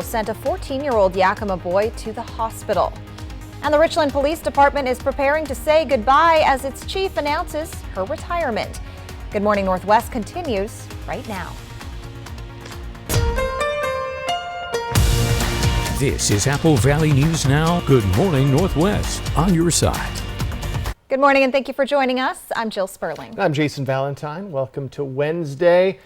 Sent a 14-year-old Yakima boy to the hospital. And the Richland Police Department is preparing to say goodbye as its chief announces her retirement. Good Morning Northwest continues right now. This is Apple Valley News Now. Good Morning Northwest on your side. Good morning and thank you for joining us. I'm Jill Sperling. I'm Jason Valentine. Welcome to Wednesday.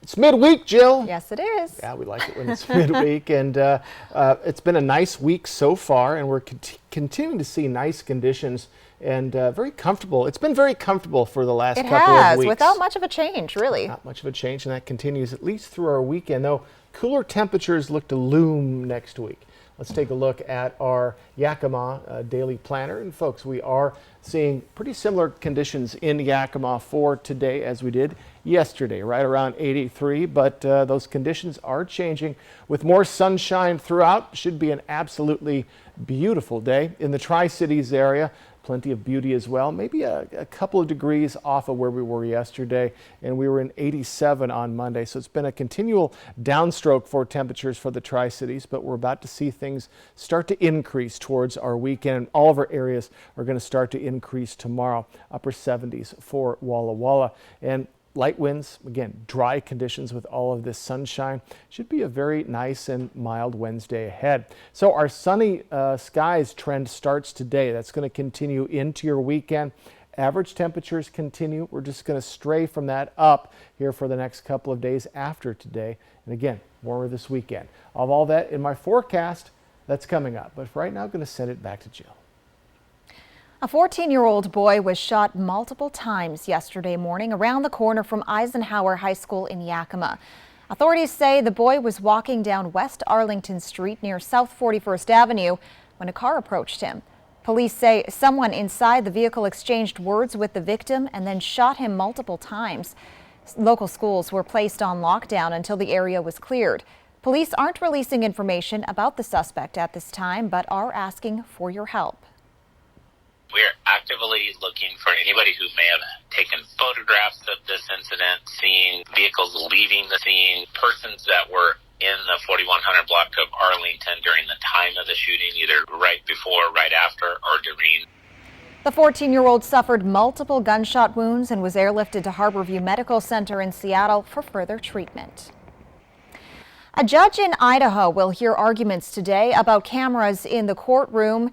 It's midweek, Jill. Yes, it is. Yeah, we like it when it's midweek, and it's been a nice week so far, and we're continuing to see nice conditions and very comfortable. It's been very comfortable for the last couple of weeks. Without much of a change, really. Not much of a change, and that continues at least through our weekend, though cooler temperatures look to loom next week. Let's take a look at our Yakima daily planner. And folks, we are seeing pretty similar conditions in Yakima for today as we did yesterday, right around 83. But those conditions are changing with more sunshine throughout. Should be an absolutely beautiful day in the Tri-Cities area. Plenty of beauty as well, maybe a couple of degrees off of where we were yesterday, and we were in 87 on Monday. So it's been a continual downstroke for temperatures for the Tri-Cities, but we're about to see things start to increase towards our weekend. All of our areas are going to start to increase tomorrow, upper 70s for Walla Walla. And light winds, again, dry conditions with all of this sunshine. Should be a very nice and mild Wednesday ahead. So our sunny skies trend starts today. That's going to continue into your weekend. Average temperatures continue. We're just going to stray from that up here for the next couple of days after today. And again, warmer this weekend. I'll have all that in my forecast that's coming up. But for right now, I'm going to send it back to Jill. A 14-year-old boy was shot multiple times yesterday morning around the corner from Eisenhower High School in Yakima. Authorities say the boy was walking down West Arlington Street near South 41st Avenue when a car approached him. Police say someone inside the vehicle exchanged words with the victim and then shot him multiple times. Local schools were placed on lockdown until the area was cleared. Police aren't releasing information about the suspect at this time, but are asking for your help. We're actively looking for anybody who may have taken photographs of this incident, seeing vehicles leaving the scene, persons that were in the 4100 block of Arlington during the time of the shooting, either right before, right after, or during. The 14-year-old suffered multiple gunshot wounds and was airlifted to Harborview Medical Center in Seattle for further treatment. A judge in Idaho will hear arguments today about cameras in the courtroom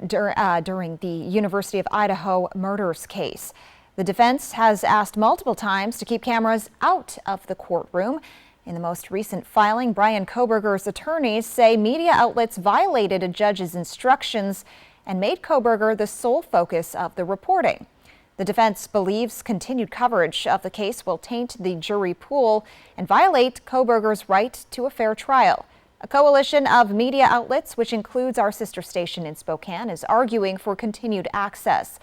during the University of Idaho murders case. The defense has asked multiple times to keep cameras out of the courtroom. In the most recent filing, Brian Kohberger's attorneys say media outlets violated a judge's instructions and made Kohberger the sole focus of the reporting. The defense believes continued coverage of the case will taint the jury pool and violate Kohberger's right to a fair trial. A coalition of media outlets, which includes our sister station in Spokane, is arguing for continued access.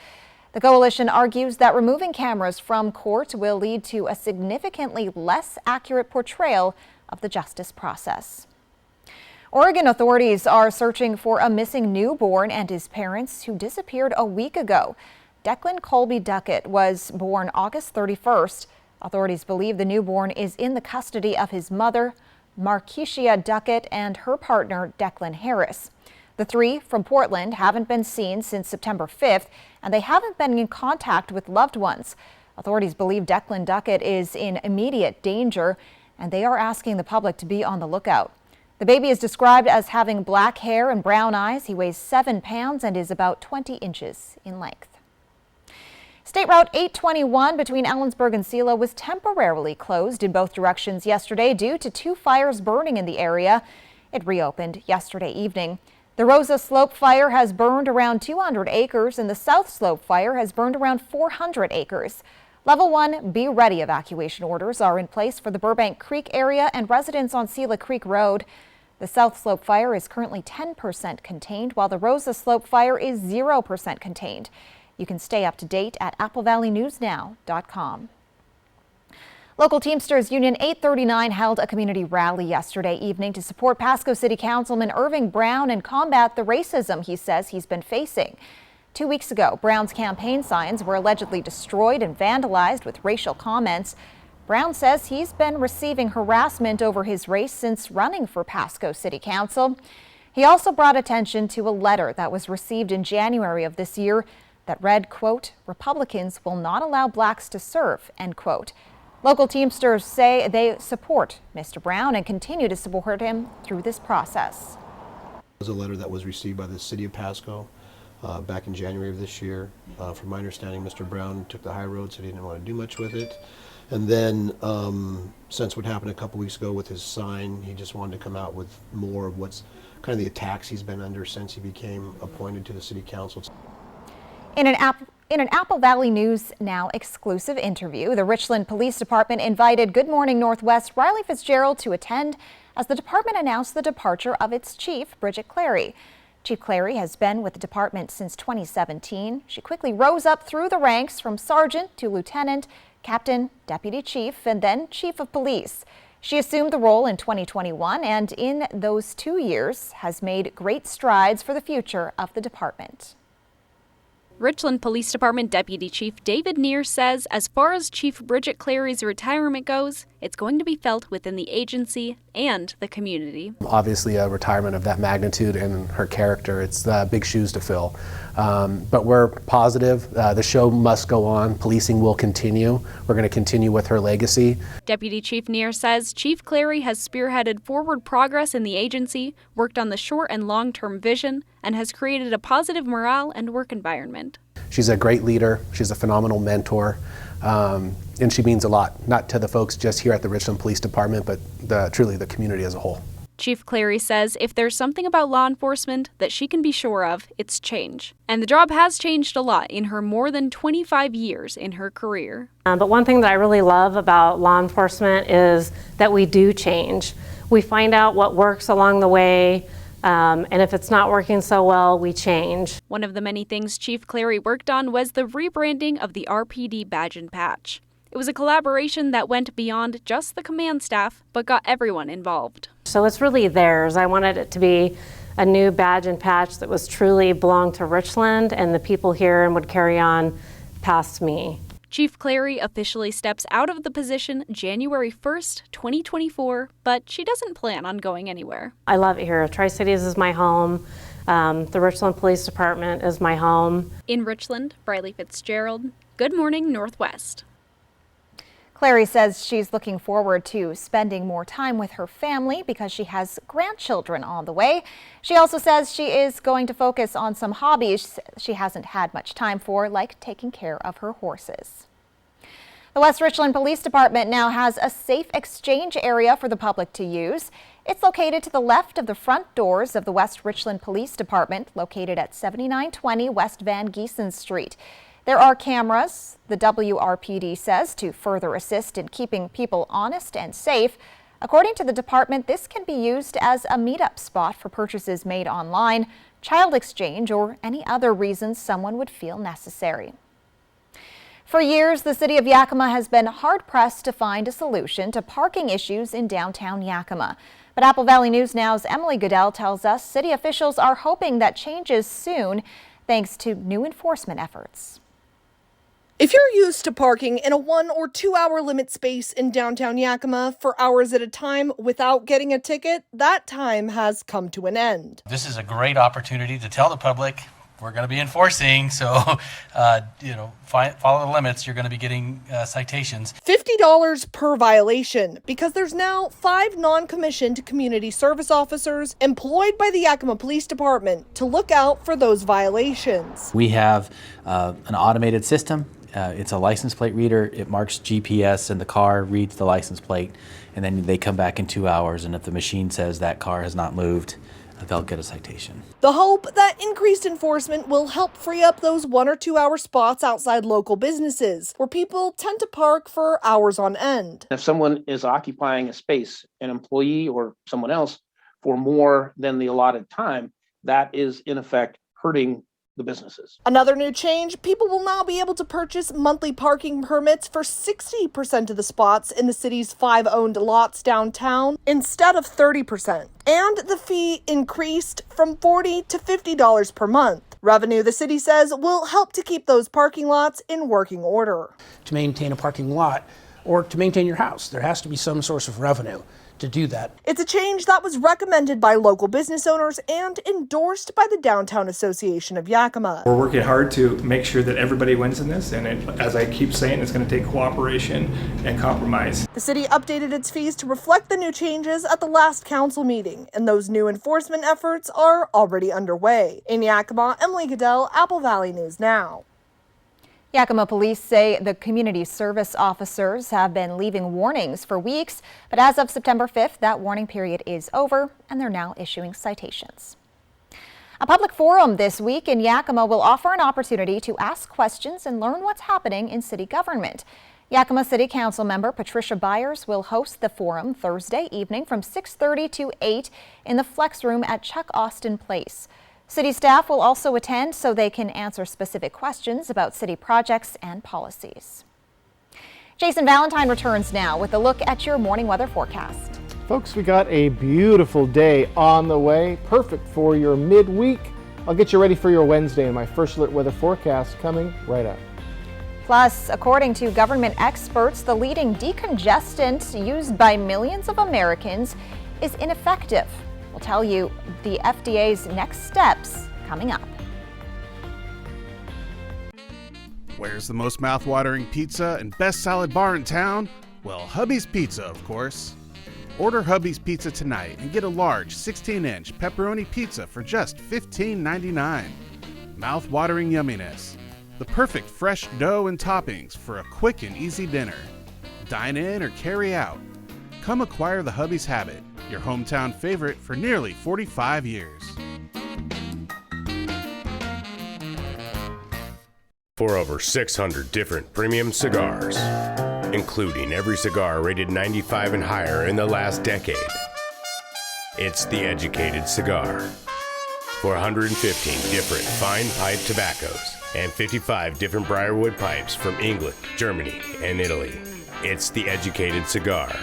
The coalition argues that removing cameras from court will lead to a significantly less accurate portrayal of the justice process. Oregon authorities are searching for a missing newborn and his parents who disappeared a week ago. Declan Colby Duckett was born August 31st. Authorities believe the newborn is in the custody of his mother, Markeisha Duckett, and her partner, Declan Harris. The three from Portland haven't been seen since September 5th, and they haven't been in contact with loved ones. Authorities believe Declan Duckett is in immediate danger, and they are asking the public to be on the lookout. The baby is described as having black hair and brown eyes. He weighs 7 pounds and is about 20 inches in length. State Route 821 between Ellensburg and Selah was temporarily closed in both directions yesterday due to 2 fires burning in the area. It reopened yesterday evening. The Rosa Slope fire has burned around 200 acres and the South Slope fire has burned around 400 acres. Level 1 Be Ready evacuation orders are in place for the Burbank Creek area and residents on Selah Creek Road. The South Slope fire is currently 10% contained, while the Rosa Slope fire is 0% contained. You can stay up to date at applevalleynewsnow.com. Local Teamsters Union 839 held a community rally yesterday evening to support Pasco City Councilman Irving Brown and combat the racism he says he's been facing. 2 weeks ago, Brown's campaign signs were allegedly destroyed and vandalized with racial comments. Brown says he's been receiving harassment over his race since running for Pasco City Council. He also brought attention to a letter that was received in January of this year that read, quote, "Republicans will not allow blacks to serve," end quote. Local Teamsters say they support Mr. Brown and continue to support him through this process. It was a letter that was received by the city of Pasco back in January of this year. From my understanding, Mr. Brown took the high road, so he didn't want to do much with it. And then since what happened a couple weeks ago with his sign, he just wanted to come out with more of what's kind of the attacks he's been under since he became appointed to the city council. In an Apple Valley News Now exclusive interview, the Richland Police Department invited Good Morning Northwest Riley Fitzgerald to attend as the department announced the departure of its chief, Bridget Clary. Chief Clary has been with the department since 2017. She quickly rose up through the ranks from sergeant to lieutenant, captain, deputy chief, and then chief of police. She assumed the role in 2021 and in those 2 years has made great strides for the future of the department. Richland Police Department Deputy Chief David Neer says as far as Chief Bridget Clary's retirement goes, it's going to be felt within the agency and the community. Obviously a retirement of that magnitude and her character, it's big shoes to fill. But we're positive. The show must go on. Policing will continue. We're going to continue with her legacy. Deputy Chief Neer says Chief Clary has spearheaded forward progress in the agency, worked on the short and long-term vision, and has created a positive morale and work environment. She's a great leader. She's a phenomenal mentor. And she means a lot, not to the folks just here at the Richland Police Department, but truly the community as a whole. Chief Clary says if there's something about law enforcement that she can be sure of, it's change. And the job has changed a lot in her more than 25 years in her career. But one thing that I really love about law enforcement is that we do change. We find out what works along the way, and if it's not working so well, we change. One of the many things Chief Clary worked on was the rebranding of the RPD badge and patch. It was a collaboration that went beyond just the command staff, but got everyone involved. So it's really theirs. I wanted it to be a new badge and patch that was truly belonged to Richland and the people here and would carry on past me. Chief Clary officially steps out of the position January 1st, 2024, but she doesn't plan on going anywhere. I love it here. Tri-Cities is my home. The Richland Police Department is my home. In Richland, Riley Fitzgerald, Good Morning Northwest. Clary says she's looking forward to spending more time with her family because she has grandchildren on the way. She also says she is going to focus on some hobbies she hasn't had much time for, like taking care of her horses. The West Richland Police Department now has a safe exchange area for the public to use. It's located to the left of the front doors of the West Richland Police Department, located at 7920 West Van Giesen Street. There are cameras, the WRPD says, to further assist in keeping people honest and safe. According to the department, this can be used as a meetup spot for purchases made online, child exchange, or any other reasons someone would feel necessary. For years, the city of Yakima has been hard-pressed to find a solution to parking issues in downtown Yakima. But Apple Valley News Now's Emily Goodell tells us city officials are hoping that changes soon, thanks to new enforcement efforts. If you're used to parking in a 1 or 2 hour limit space in downtown Yakima for hours at a time without getting a ticket, that time has come to an end. This is a great opportunity to tell the public we're going to be enforcing, so follow the limits. You're going to be getting citations. $50 per violation, because there's now 5 non-commissioned community service officers employed by the Yakima Police Department to look out for those violations. We have an automated system. It's a license plate reader. It marks GPS and the car reads the license plate, and then they come back in 2 hours, and if the machine says that car has not moved, they'll get a citation. The hope that increased enforcement will help free up those 1 or 2 hour spots outside local businesses where people tend to park for hours on end. If someone is occupying a space, an employee or someone else, for more than the allotted time, that is in effect hurting the businesses. Another new change, people will now be able to purchase monthly parking permits for 60% of the spots in the city's 5 owned lots downtown instead of 30%. And the fee increased from $40 to $50 per month. Revenue, the city says, will help to keep those parking lots in working order. To maintain a parking lot, or to maintain your house. There has to be some source of revenue to do that. It's a change that was recommended by local business owners and endorsed by the Downtown Association of Yakima. We're working hard to make sure that everybody wins in this, and as I keep saying, it's going to take cooperation and compromise. The city updated its fees to reflect the new changes at the last council meeting, and those new enforcement efforts are already underway. In Yakima, Emily Goodell, Apple Valley News Now. Yakima police say the community service officers have been leaving warnings for weeks, but as of September 5th, that warning period is over and they're now issuing citations. A public forum this week in Yakima will offer an opportunity to ask questions and learn what's happening in city government. Yakima City Council member Patricia Byers will host the forum Thursday evening from 6:30 to 8 in the Flex Room at Chuck Austin Place. City staff will also attend so they can answer specific questions about city projects and policies. Jason Valentine returns now with a look at your morning weather forecast. Folks, we got a beautiful day on the way, perfect for your midweek. I'll get you ready for your Wednesday and my First Alert weather forecast coming right up. Plus, according to government experts, the leading decongestant used by millions of Americans is ineffective. We'll tell you the FDA's next steps coming up. Where's the most mouth-watering pizza and best salad bar in town? Well, Hubby's Pizza, of course. Order Hubby's Pizza tonight and get a large 16-inch pepperoni pizza for just $15.99. Mouth-watering yumminess. The perfect fresh dough and toppings for a quick and easy dinner. Dine in or carry out. Come acquire the Hubby's habit, your hometown favorite for nearly 45 years. For over 600 different premium cigars, including every cigar rated 95 and higher in the last decade. It's The Educated Cigar. For 115 different fine pipe tobaccos and 55 different Briarwood pipes from England, Germany, and Italy. It's The Educated Cigar.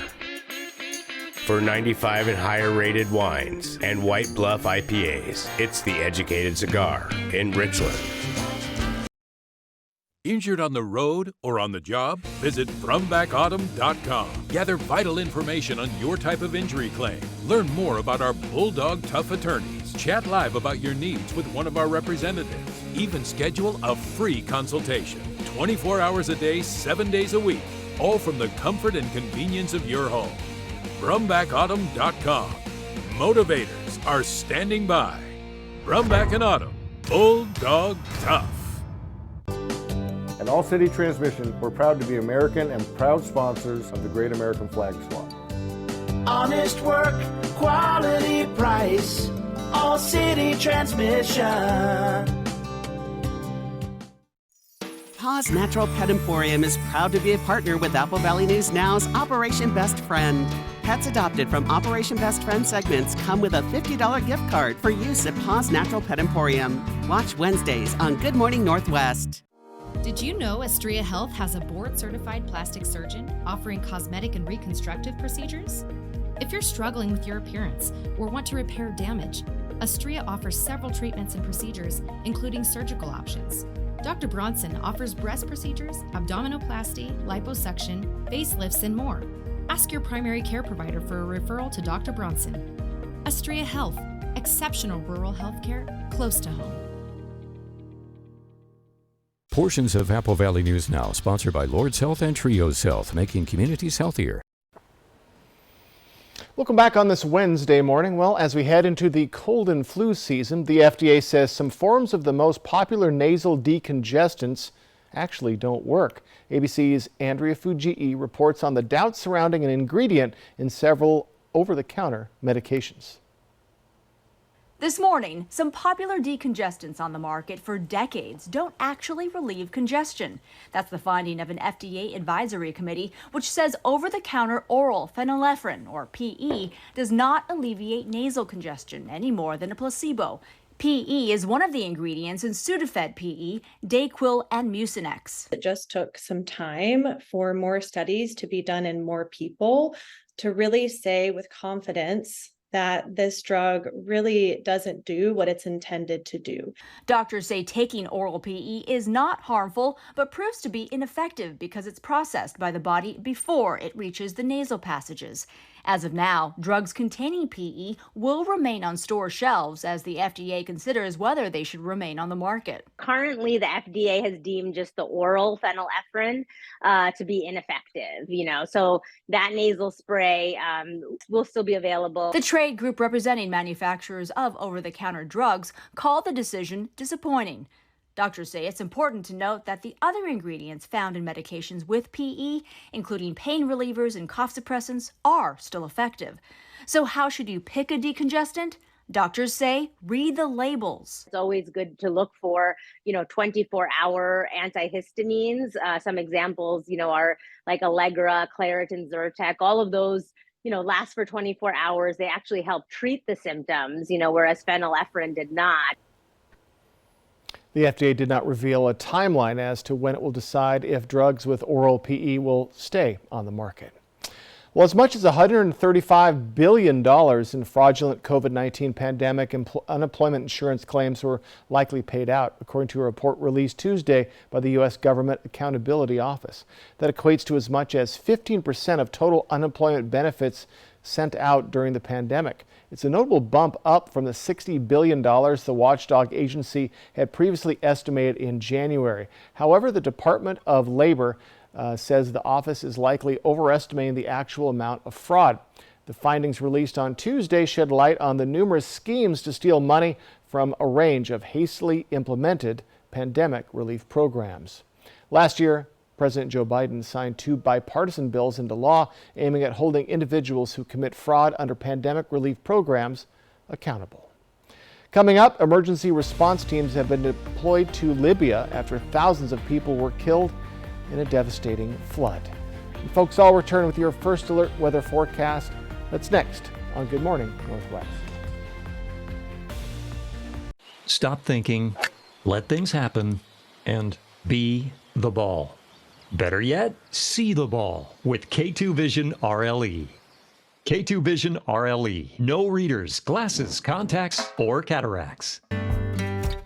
For 95 and higher rated wines and White Bluff IPAs, it's The Educated Cigar in Richland. Injured on the road or on the job? Visit FromBackAutumn.com. Gather vital information on your type of injury claim. Learn more about our Bulldog Tough attorneys. Chat live about your needs with one of our representatives. Even schedule a free consultation. 24 hours a day, 7 days a week. All from the comfort and convenience of your home. FromBackAutumn.com. Motivators are standing by. Brumback and Autumn. Bulldog Tough. At All City Transmission, we're proud to be American and proud sponsors of the Great American Flag Swap. Honest work, quality price, All City Transmission. Paws Natural Pet Emporium is proud to be a partner with Apple Valley News Now's Operation Best Friend. Pets adopted from Operation Best Friend segments come with a $50 gift card for use at Paws Natural Pet Emporium. Watch Wednesdays on Good Morning Northwest. Did you know Astria Health has a board-certified plastic surgeon offering cosmetic and reconstructive procedures? If you're struggling with your appearance or want to repair damage, Astria offers several treatments and procedures, including surgical options. Dr. Bronson offers breast procedures, abdominoplasty, liposuction, facelifts, and more. Ask your primary care provider for a referral to Dr. Bronson. Astria Health, exceptional rural health care close to home. Portions of Apple Valley News Now, sponsored by Lord's Health and Trios Health, making communities healthier. Welcome back on this Wednesday morning. Well, as we head into the cold and flu season, the FDA says some forms of the most popular nasal decongestants actually don't work. ABC's Andrea Fujii reports on the doubts surrounding an ingredient in several over-the-counter medications. This morning, some popular decongestants on the market for decades don't actually relieve congestion. That's the finding of an FDA advisory committee, which says over-the-counter oral phenylephrine, or PE, does not alleviate nasal congestion any more than a placebo. PE is one of the ingredients in Sudafed PE, Dayquil, and Mucinex. It just took some time for more studies to be done in more people to really say with confidence that this drug really doesn't do what it's intended to do. Doctors say taking oral PE is not harmful, but proves to be ineffective because it's processed by the body before it reaches the nasal passages. As of now, drugs containing PE will remain on store shelves as the FDA considers whether they should remain on the market. Currently, the FDA has deemed just the oral phenylephrine to be ineffective, so that nasal spray will still be available. The trade group representing manufacturers of over-the-counter drugs called the decision disappointing. Doctors say it's important to note that the other ingredients found in medications with PE, including pain relievers and cough suppressants, are still effective. So how should you pick a decongestant? Doctors say read the labels. It's always good to look for, 24-hour antihistamines. Some examples, are like Allegra, Claritin, Zyrtec, all of those, last for 24 hours. They actually help treat the symptoms, whereas phenylephrine did not. The FDA did not reveal a timeline as to when it will decide if drugs with oral PE will stay on the market. Well, as much as $135 billion in fraudulent COVID-19 pandemic unemployment insurance claims were likely paid out, according to a report released Tuesday by the U.S. Government Accountability Office. That equates to as much as 15% of total unemployment benefits sent out during the pandemic. It's a notable bump up from the $60 billion the watchdog agency had previously estimated in January. However, the Department of Labor says the office is likely overestimating the actual amount of fraud. The findings released on Tuesday shed light on the numerous schemes to steal money from a range of hastily implemented pandemic relief programs. Last year, President Joe Biden signed 2 bipartisan bills into law aiming at holding individuals who commit fraud under pandemic relief programs accountable. Coming up, emergency response teams have been deployed to Libya after thousands of people were killed in a devastating flood. And folks, I'll return with your first alert weather forecast. That's next on Good Morning Northwest. Stop thinking, let things happen, and be the ball. Better yet, see the ball with K2 Vision RLE. K2 Vision RLE. No readers, glasses, contacts, or cataracts.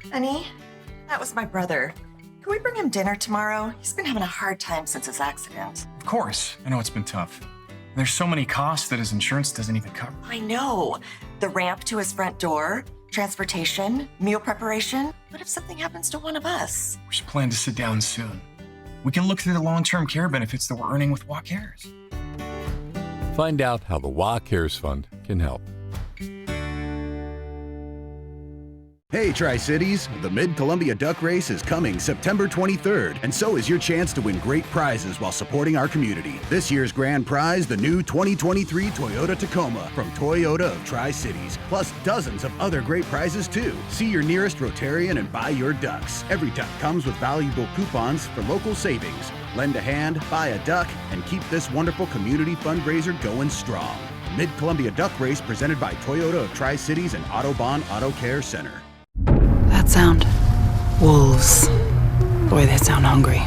Honey, that was my brother. Can we bring him dinner tomorrow? He's been having a hard time since his accident. Of course. I know it's been tough. There's so many costs that his insurance doesn't even cover. I know. The ramp to his front door, transportation, meal preparation. What if something happens to one of us? We should plan to sit down soon. We can look through the long-term care benefits that we're earning with WA Cares. Find out how the WA Cares Fund can help. Hey Tri-Cities, the Mid-Columbia Duck Race is coming September 23rd, and so is your chance to win great prizes while supporting our community. This year's grand prize, the new 2023 Toyota Tacoma from Toyota of Tri-Cities, plus dozens of other great prizes too. See your nearest Rotarian and buy your ducks. Every duck comes with valuable coupons for local savings. Lend a hand, buy a duck, and keep this wonderful community fundraiser going strong. Mid-Columbia Duck Race presented by Toyota of Tri-Cities and Autobahn Auto Care Center. That sound. Wolves. Boy, they sound hungry.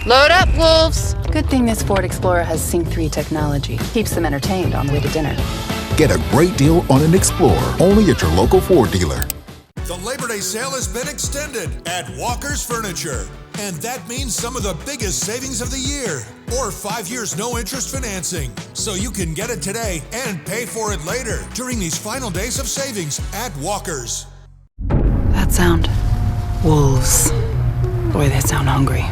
Load up, wolves! Good thing this Ford Explorer has Sync 3 technology. Keeps them entertained on the way to dinner. Get a great deal on an Explorer, only at your local Ford dealer. The Labor Day sale has been extended at Walker's Furniture. And that means some of the biggest savings of the year. Or 5 years no interest financing. So you can get it today and pay for it later during these final days of savings at Walker's. That sound. Wolves. Boy, they sound hungry.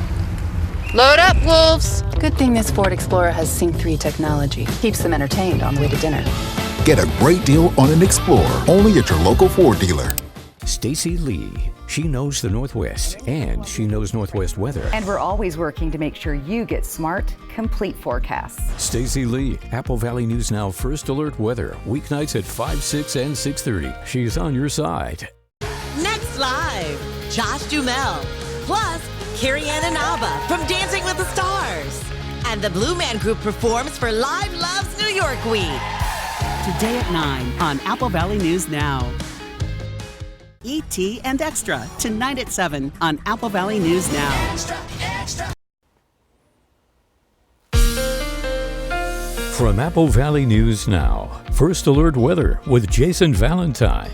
Load up, wolves! Good thing this Ford Explorer has Sync 3 technology. Keeps them entertained on the way to dinner. Get a great deal on an Explorer, only at your local Ford dealer. Stacy Lee. She knows the Northwest, and she knows Northwest weather. And we're always working to make sure you get smart, complete forecasts. Stacy Lee, Apple Valley News Now First Alert Weather, weeknights at 5, 6, and 6:30. She's on your side. Next Live, Josh Duhamel, plus Carrie Ann Inaba from Dancing with the Stars. And the Blue Man Group performs for Live Loves New York Week. Today at 9 on Apple Valley News Now. E.T. and Extra, tonight at 7 on Apple Valley News Now. Extra, extra. From Apple Valley News Now, First Alert Weather with Jason Valentine.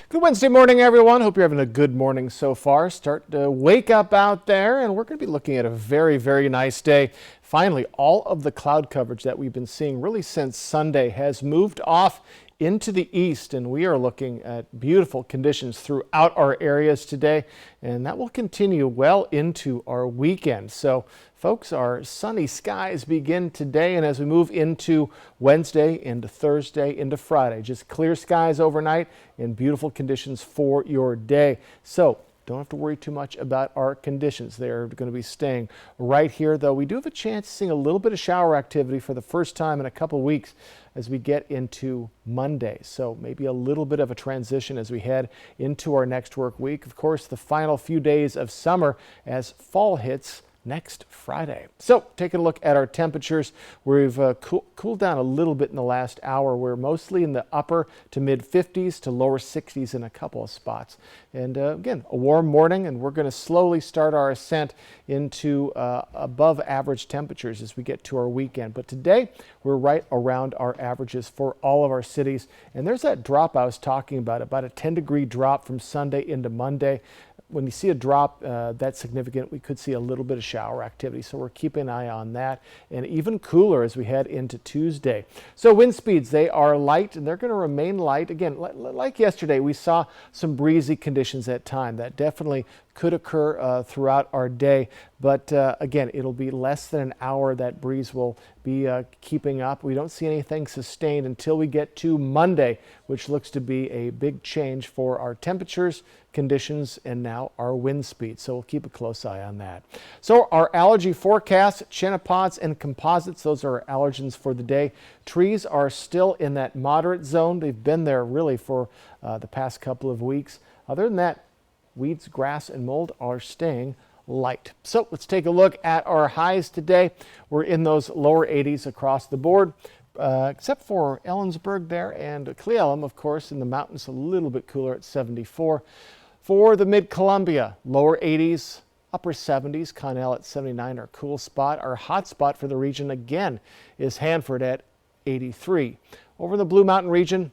Good Wednesday morning, everyone. Hope you're having a good morning so far. Start to wake up out there, and we're going to be looking at a very, very nice day. Finally, all of the cloud coverage that we've been seeing really since Sunday has moved off into the east, and we are looking at beautiful conditions throughout our areas today, and that will continue well into our weekend. So folks, our sunny skies begin today, and as we move into Wednesday, into Thursday, into Friday, just clear skies overnight and beautiful conditions for your day. So don't have to worry too much about our conditions. They're going to be staying right here, though we do have a chance of seeing a little bit of shower activity for the first time in a couple weeks as we get into Monday. So maybe a little bit of a transition as we head into our next work week. Of course, the final few days of summer as fall hits next Friday. So taking a look at our temperatures, we've cooled down a little bit in the last hour. We're mostly in the upper to mid 50s to lower 60s in a couple of spots. And again, a warm morning, and we're going to slowly start our ascent into above average temperatures as we get to our weekend. But today we're right around our averages for all of our cities. And there's that drop I was talking about a 10-degree drop from Sunday into Monday. When you see a drop that's significant, we could see a little bit of shower activity. So we're keeping an eye on that, and even cooler as we head into Tuesday. So wind speeds, they are light, and they're going to remain light. Again, like yesterday, we saw some breezy conditions at time. That definitely could occur throughout our day. But again, it'll be less than an hour that breeze will be keeping up. We don't see anything sustained until we get to Monday, which looks to be a big change for our temperatures, conditions, and now our wind speed. So we'll keep a close eye on that. So our allergy forecast, chenopod's and composites, those are our allergens for the day. Trees are still in that moderate zone. They've been there really for the past couple of weeks. Other than that, weeds, grass, and mold are staying light. So let's take a look at our highs today. We're in those lower 80s across the board, except for Ellensburg there and Cle Elum, of course, in the mountains a little bit cooler at 74. For the Mid-Columbia, lower 80s, upper 70s, Connell at 79, our cool spot. Our hot spot for the region again is Hanford at 83. Over in the Blue Mountain region,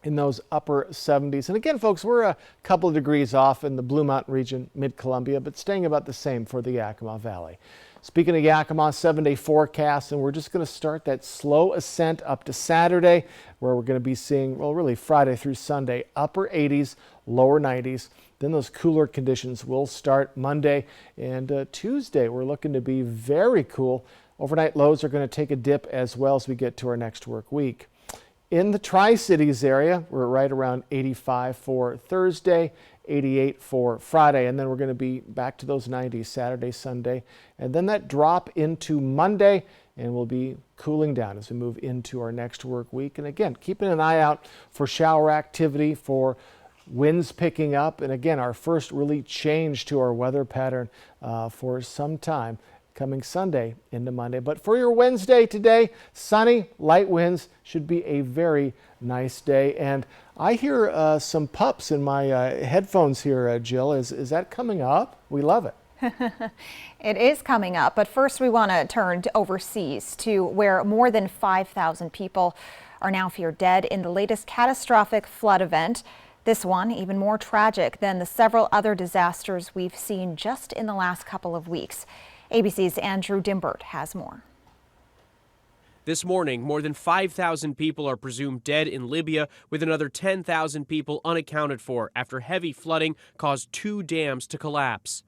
in those upper 70s. And again, folks, we're a couple of degrees off in the Blue Mountain region, Mid-Columbia, but staying about the same for the Yakima Valley. Speaking of Yakima, 7-day forecast, and we're just going to start that slow ascent up to Saturday, where we're going to be seeing, well, really Friday through Sunday, upper 80s, lower 90s. Then those cooler conditions will start Monday, and Tuesday we're looking to be very cool. Overnight lows are going to take a dip as well as we get to our next work week. In the Tri-Cities area, we're right around 85 for Thursday, 88 for Friday, and then we're going to be back to those 90s Saturday, Sunday, and then that drop into Monday, and we'll be cooling down as we move into our next work week. And again, keeping an eye out for shower activity, for winds picking up, and again, our first really change to our weather pattern for some time, coming Sunday into Monday. But for your Wednesday today, sunny, light winds, should be a very nice day. And I hear some pups in my headphones here, Jill. Is that coming up? We love it. It is coming up, but first we want to turn to overseas to where more than 5,000 people are now feared dead in the latest catastrophic flood event. This one even more tragic than the several other disasters we've seen just in the last couple of weeks. ABC's Andrew Dimbert has more. This morning, more than 5,000 people are presumed dead in Libya, with another 10,000 people unaccounted for after heavy flooding caused 2 dams to collapse.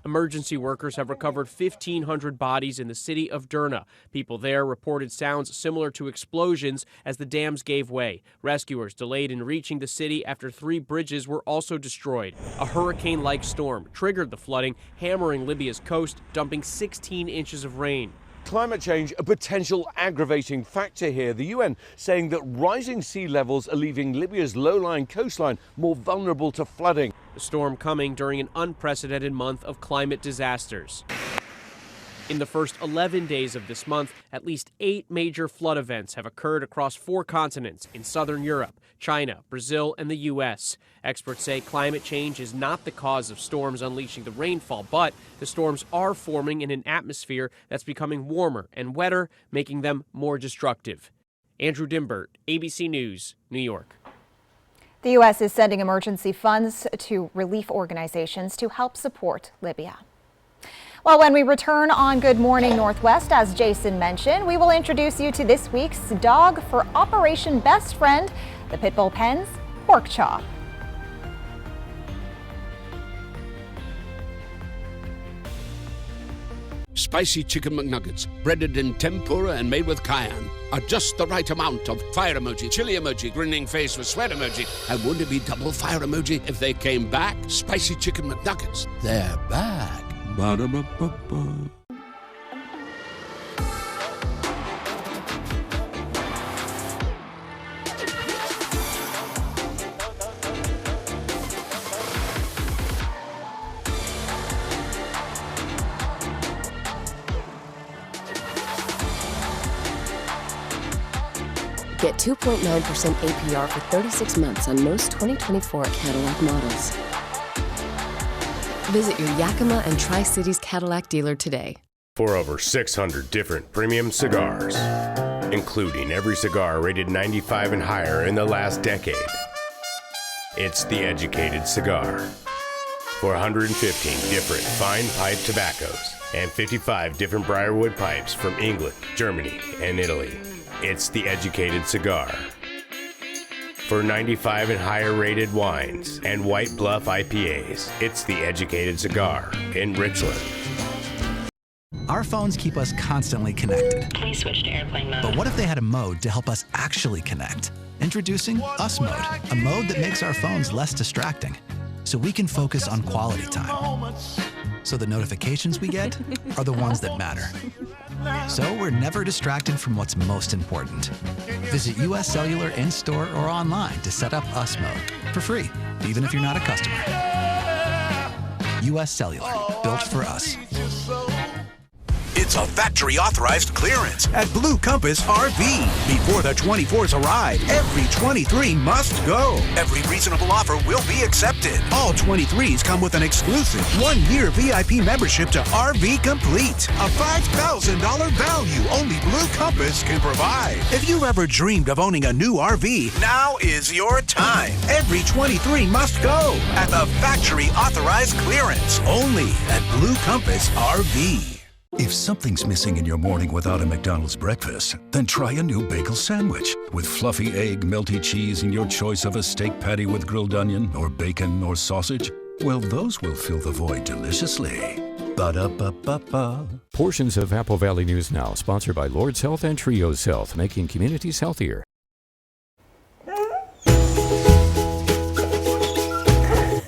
Emergency workers have recovered 1,500 bodies in the city of Derna. People there reported sounds similar to explosions as the dams gave way. Rescuers delayed in reaching the city after 3 bridges were also destroyed. A hurricane-like storm triggered the flooding, hammering Libya's coast, dumping 16 inches of rain. Climate change, a potential aggravating factor here. The UN saying that rising sea levels are leaving Libya's low-lying coastline more vulnerable to flooding. The storm coming during an unprecedented month of climate disasters. In the first 11 days of this month, at least 8 major flood events have occurred across 4 continents in southern Europe, China, Brazil, and the U.S. Experts say climate change is not the cause of storms unleashing the rainfall, but the storms are forming in an atmosphere that's becoming warmer and wetter, making them more destructive. Andrew Dimbert, ABC News, New York. The U.S. is sending emergency funds to relief organizations to help support Libya. Well, when we return on Good Morning Northwest, as Jason mentioned, we will introduce you to this week's dog for Operation Best Friend, the Pitbull Pen's Pork Chop. Spicy chicken McNuggets, breaded in tempura and made with cayenne, are just the right amount of fire emoji, chili emoji, grinning face with sweat emoji, and wouldn't it be double fire emoji if they came back? Spicy chicken McNuggets, they're back. Ba-da-ba-ba-ba. Get 2.9% APR for 36 months on most 2024 Cadillac models. Visit your Yakima and Tri-Cities Cadillac dealer today. For over 600 different premium cigars, including every cigar rated 95 and higher in the last decade. It's The Educated Cigar. For 115 different fine pipe tobaccos and 55 different Briarwood pipes from England, Germany, and Italy. It's The Educated Cigar. For 95 and higher rated wines and White Bluff IPAs, it's The Educated Cigar in Richland. Our phones keep us constantly connected. Please switch to airplane mode. But what if they had a mode to help us actually connect? Introducing Us Mode, a mode that makes our phones less distracting, so we can focus on quality time. So the notifications we get are the ones that matter. So we're never distracted from what's most important. Visit US Cellular in-store or online to set up Us Mode for free, even if you're not a customer. US Cellular, built for us. It's a factory-authorized clearance at Blue Compass RV. Before the 24s arrive, every 23 must go. Every reasonable offer will be accepted. All 23s come with an exclusive 1-year VIP membership to RV Complete. A $5,000 value only Blue Compass can provide. If you've ever dreamed of owning a new RV, now is your time. Every 23 must go at the factory-authorized clearance only at Blue Compass RV. If something's missing in your morning without a McDonald's breakfast, then try a new bagel sandwich. With fluffy egg, melty cheese, and your choice of a steak patty with grilled onion, or bacon, or sausage, well, those will fill the void deliciously. Ba-da-ba-ba-ba. Portions of Apple Valley News Now, sponsored by Lord's Health and Trios Health, making communities healthier.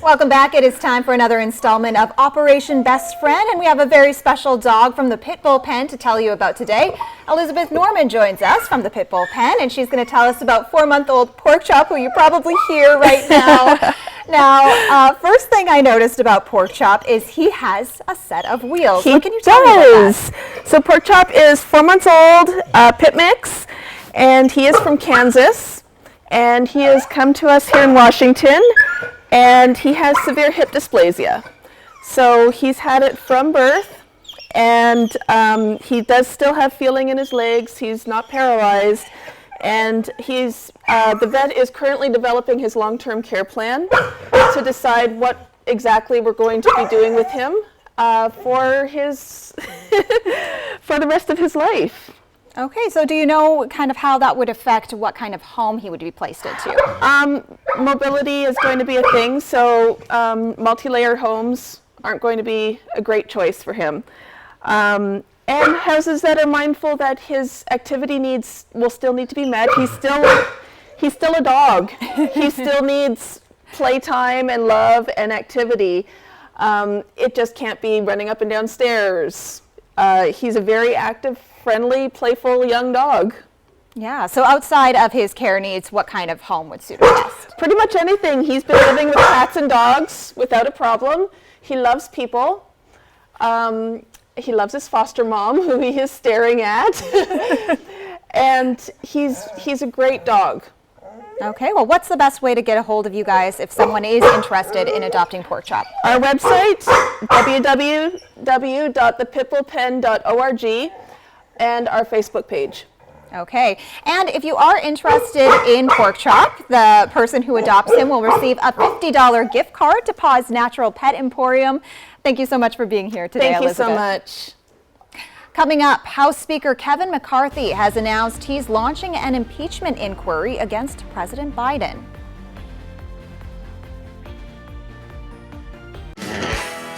Welcome back. It is time for another installment of Operation Best Friend, and we have a very special dog from the Pitbull Pen to tell you about today. Elizabeth Norman joins us from the Pitbull Pen, and she's going to tell us about 4-month-old Pork Chop, who you probably hear right now. Now, first thing I noticed about Pork Chop is he has a set of wheels. What can you tell me about that? So Pork Chop is 4 months old, pit mix, and he is from Kansas, and he has come to us here in Washington. And he has severe hip dysplasia. So he's had it from birth, and he does still have feeling in his legs. He's not paralyzed, and he's the vet is currently developing his long-term care plan to decide what exactly we're going to be doing with him for his for the rest of his life. Okay, so do you know kind of how that would affect what kind of home he would be placed into? Mobility is going to be a thing, so multi-layer homes aren't going to be a great choice for him. And houses that are mindful that his activity needs will still need to be met. He's still a dog. He still needs playtime and love and activity. It just can't be running up and down stairs. He's a very active, friendly, playful young dog. Yeah, so outside of his care needs, what kind of home would suit him best? Pretty much anything. He's been living with cats and dogs without a problem. He loves people. He loves his foster mom, who he is staring at. And he's a great dog. Okay, well, what's the best way to get a hold of you guys if someone is interested in adopting Pork Chop? Our website, www.thepitbullpen.org, and our Facebook page. Okay, and if you are interested in Pork Chop, the person who adopts him will receive a $50 gift card to Paws Natural Pet Emporium. Thank you so much for being here today, Elizabeth. Thank you so much. Coming up, House Speaker Kevin McCarthy has announced he's launching an impeachment inquiry against President Biden.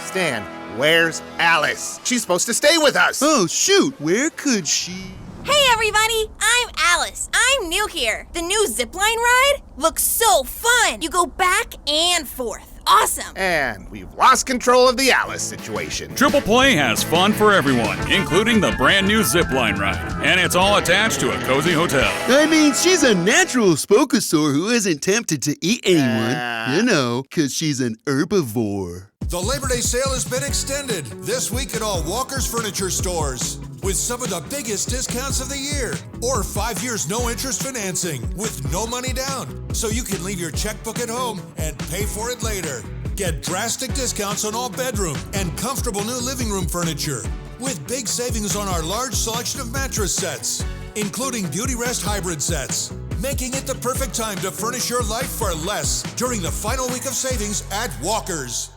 Stan, where's Alice? She's supposed to stay with us. Oh, shoot, where could she? Hey everybody, I'm Alice. I'm new here. The new zipline ride looks so fun. You go back and forth. Awesome. And we've lost control of the Alice situation. Triple Play has fun for everyone, including the brand new zipline ride. And it's all attached to a cozy hotel. I mean, she's a natural spokosaur who isn't tempted to eat anyone. You know, because she's an herbivore. The Labor Day sale has been extended this week at all Walker's Furniture stores with some of the biggest discounts of the year, or 5 years no interest financing with no money down, so you can leave your checkbook at home and pay for it later. Get drastic discounts on all bedroom and comfortable new living room furniture with big savings on our large selection of mattress sets, including Beauty Rest hybrid sets, making it the perfect time to furnish your life for less during the final week of savings at Walker's.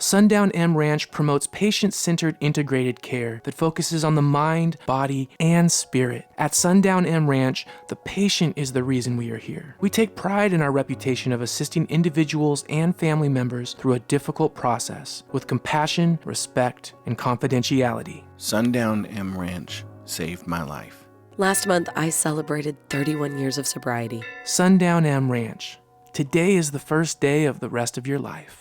Sundown M Ranch promotes patient-centered integrated care that focuses on the mind, body, and spirit. At Sundown M Ranch, the patient is the reason we are here. We take pride in our reputation of assisting individuals and family members through a difficult process with compassion, respect, and confidentiality. Sundown M Ranch saved my life. Last month, I celebrated 31 years of sobriety. Sundown M Ranch. Today is the first day of the rest of your life.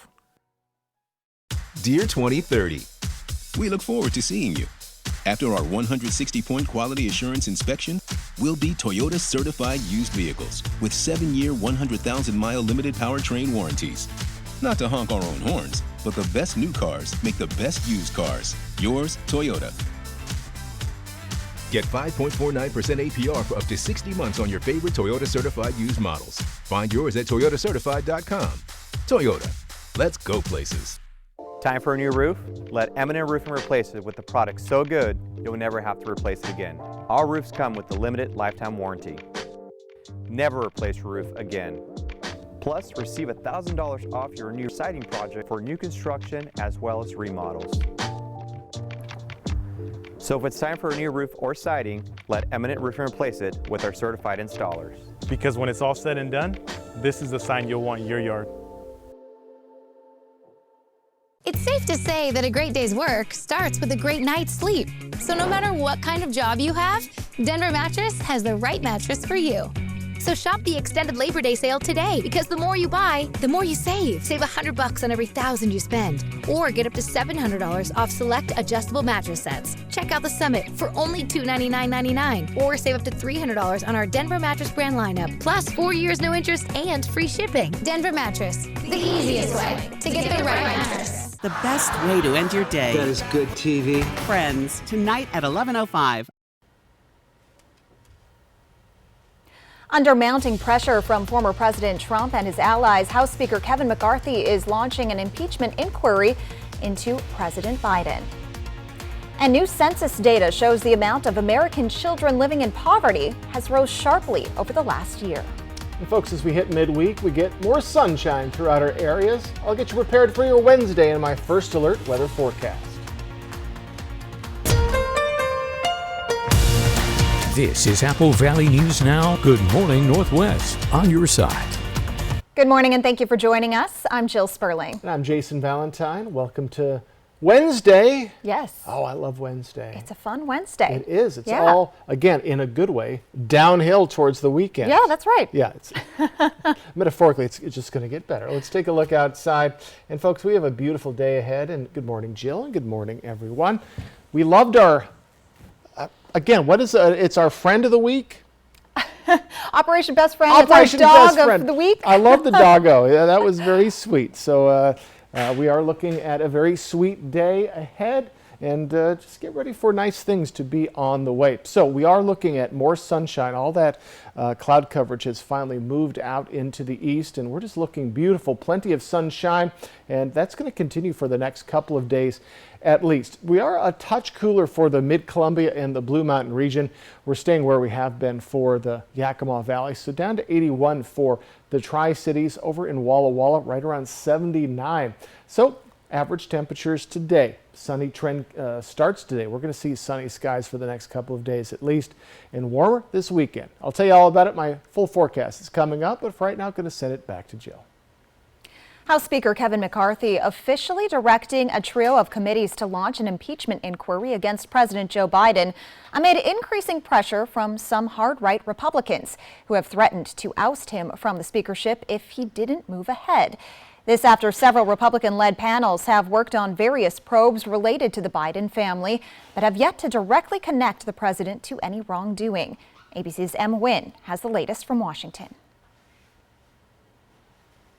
Dear 2030, we look forward to seeing you. After our 160-point quality assurance inspection, we'll be Toyota certified used vehicles with 7-year, 100,000-mile limited powertrain warranties. Not to honk our own horns, but the best new cars make the best used cars. Yours, Toyota. Get 5.49% APR for up to 60 months on your favorite Toyota certified used models. Find yours at toyotacertified.com. Toyota, let's go places. Time for a new roof? Let M&M Roofing replace it with a product so good you'll never have to replace it again. Our roofs come with the limited lifetime warranty. Never replace your roof again. Plus, receive $1,000 off your new siding project for new construction as well as remodels. So if it's time for a new roof or siding, let M&M Roofing replace it with our certified installers. Because when it's all said and done, this is the sign you'll want in your yard. It's safe to say that a great day's work starts with a great night's sleep. So no matter what kind of job you have, Denver Mattress has the right mattress for you. So shop the extended Labor Day sale today, because the more you buy, the more you save. Save $100 on every $1,000 you spend, or get up to $700 off select adjustable mattress sets. Check out the Summit for only $299.99, or save up to $300 on our Denver Mattress brand lineup, plus 4 years no interest and free shipping. Denver Mattress, the easiest way to get the right mattress. The best way to end your day. That is good TV. Friends, tonight at 11:05. Under mounting pressure from former President Trump and his allies, House Speaker Kevin McCarthy is launching an impeachment inquiry into President Biden. And new census data shows the amount of American children living in poverty has rose sharply over the last year. And folks, as we hit midweek, we get more sunshine throughout our areas. I'll get you prepared for your Wednesday in my First Alert weather forecast. This is Apple Valley News Now. Good morning, Northwest, on your side. Good morning, and thank you for joining us. I'm Jill Sperling. And I'm Jason Valentine. Welcome to Wednesday. Yes. Oh, I love Wednesday. It's a fun Wednesday. It is. It's all, again, in a good way, downhill towards the weekend. Yeah, that's right. Yeah. It's metaphorically, it's just going to get better. Let's take a look outside. And folks, we have a beautiful day ahead. And good morning, Jill, and good morning, everyone. We loved our, again, what is it's our friend of the week? Operation Best Friend. Operation it's our Best dog Friend of the week. I love the doggo. Yeah, that was very sweet. So we are looking at a very sweet day ahead. and just get ready for nice things to be on the way. So we are looking at more sunshine. All that cloud coverage has finally moved out into the east, and we're just looking beautiful. Plenty of sunshine, and that's going to continue for the next couple of days at least. We are a touch cooler for the Mid-Columbia and the Blue Mountain region. We're staying where we have been for the Yakima Valley, so down to 81 for the Tri-Cities. Over in Walla Walla, right around 79. So average temperatures today. Sunny trend starts today. We're going to see sunny skies for the next couple of days at least, and warmer this weekend. I'll tell you all about it. My full forecast is coming up, but for right now, I'm going to send it back to Jill. House Speaker Kevin McCarthy officially directing a trio of committees to launch an impeachment inquiry against President Joe Biden amid increasing pressure from some hard-right Republicans who have threatened to oust him from the speakership if he didn't move ahead. This after several Republican-led panels have worked on various probes related to the Biden family but have yet to directly connect the president to any wrongdoing. ABC's Emma Nguyen has the latest from Washington.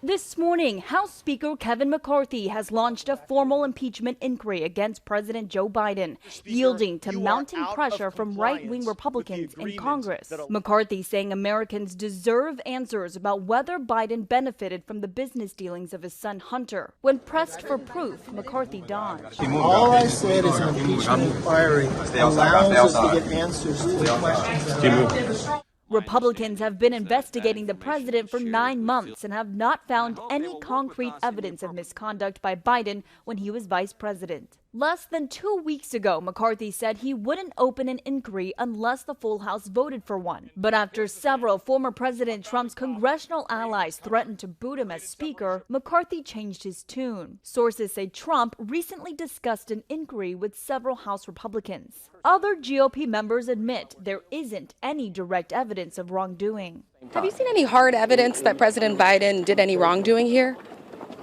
This morning, House Speaker Kevin McCarthy has launched a formal impeachment inquiry against President Joe Biden, yielding to mounting pressure from right-wing Republicans in Congress. McCarthy saying Americans deserve answers about whether Biden benefited from the business dealings of his son Hunter. When pressed for proof, McCarthy dodged. All I said is an impeachment inquiry allows us to get answers to the questions. Republicans have been investigating the president for 9 months and have not found any concrete evidence of misconduct by Biden when he was vice president. Less than 2 weeks ago, McCarthy said he wouldn't open an inquiry unless the full House voted for one. But after several former President Trump's congressional allies threatened to boot him as Speaker, McCarthy changed his tune. Sources say Trump recently discussed an inquiry with several House Republicans. Other GOP members admit there isn't any direct evidence of wrongdoing. Have you seen any hard evidence that President Biden did any wrongdoing here?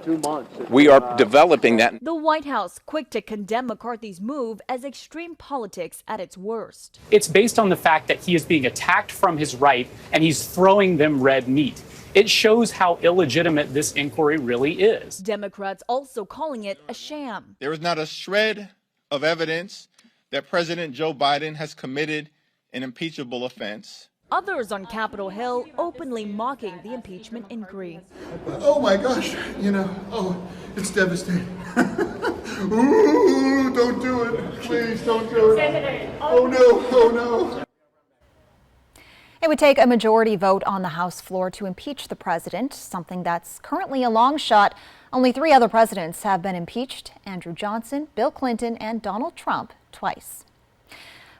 2 months. We are developing that. The White House quick to condemn McCarthy's move as extreme politics at its worst. It's based on the fact that he is being attacked from his right and he's throwing them red meat. It shows how illegitimate this inquiry really is. Democrats also calling it a sham. There is not a shred of evidence that President Joe Biden has committed an impeachable offense. Others on Capitol Hill openly mocking the impeachment inquiry. Oh my gosh, it's devastating. Ooh, don't do it. Please don't do it. Oh no. It would take a majority vote on the House floor to impeach the president, something that's currently a long shot. Only 3 other presidents have been impeached: Andrew Johnson, Bill Clinton, and Donald Trump twice.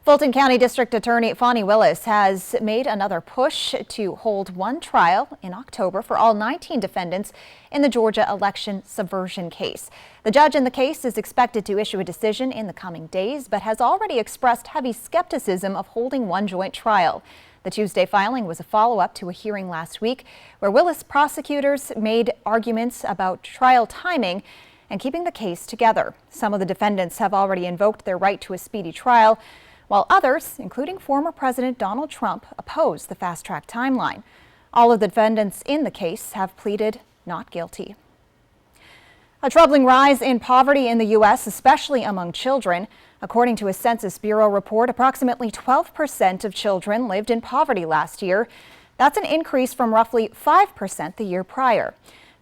Fulton County District Attorney Fani Willis has made another push to hold one trial in October for all 19 defendants in the Georgia election subversion case. The judge in the case is expected to issue a decision in the coming days, but has already expressed heavy skepticism of holding one joint trial. The Tuesday filing was a follow-up to a hearing last week where Willis prosecutors made arguments about trial timing and keeping the case together. Some of the defendants have already invoked their right to a speedy trial, while others, including former President Donald Trump, oppose the fast-track timeline. All of the defendants in the case have pleaded not guilty. A troubling rise in poverty in the U.S., especially among children. According to a Census Bureau report, approximately 12% of children lived in poverty last year. That's an increase from roughly 5% the year prior.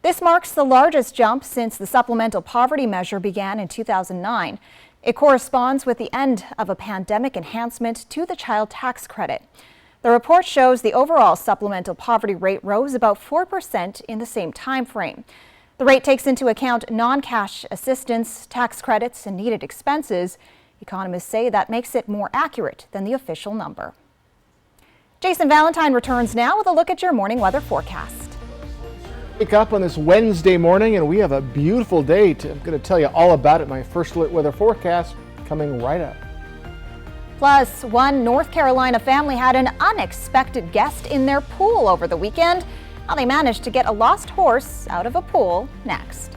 This marks the largest jump since the supplemental poverty measure began in 2009. It corresponds with the end of a pandemic enhancement to the child tax credit. The report shows the overall supplemental poverty rate rose about 4% in the same time frame. The rate takes into account non-cash assistance, tax credits, and needed expenses. Economists say that makes it more accurate than the official number. Jason Valentine returns now with a look at your morning weather forecast. Wake up on this Wednesday morning and we have a beautiful day. I'm going to tell you all about it. My first lit weather forecast coming right up. Plus, one North Carolina family had an unexpected guest in their pool over the weekend. How they managed to get a lost horse out of a pool next.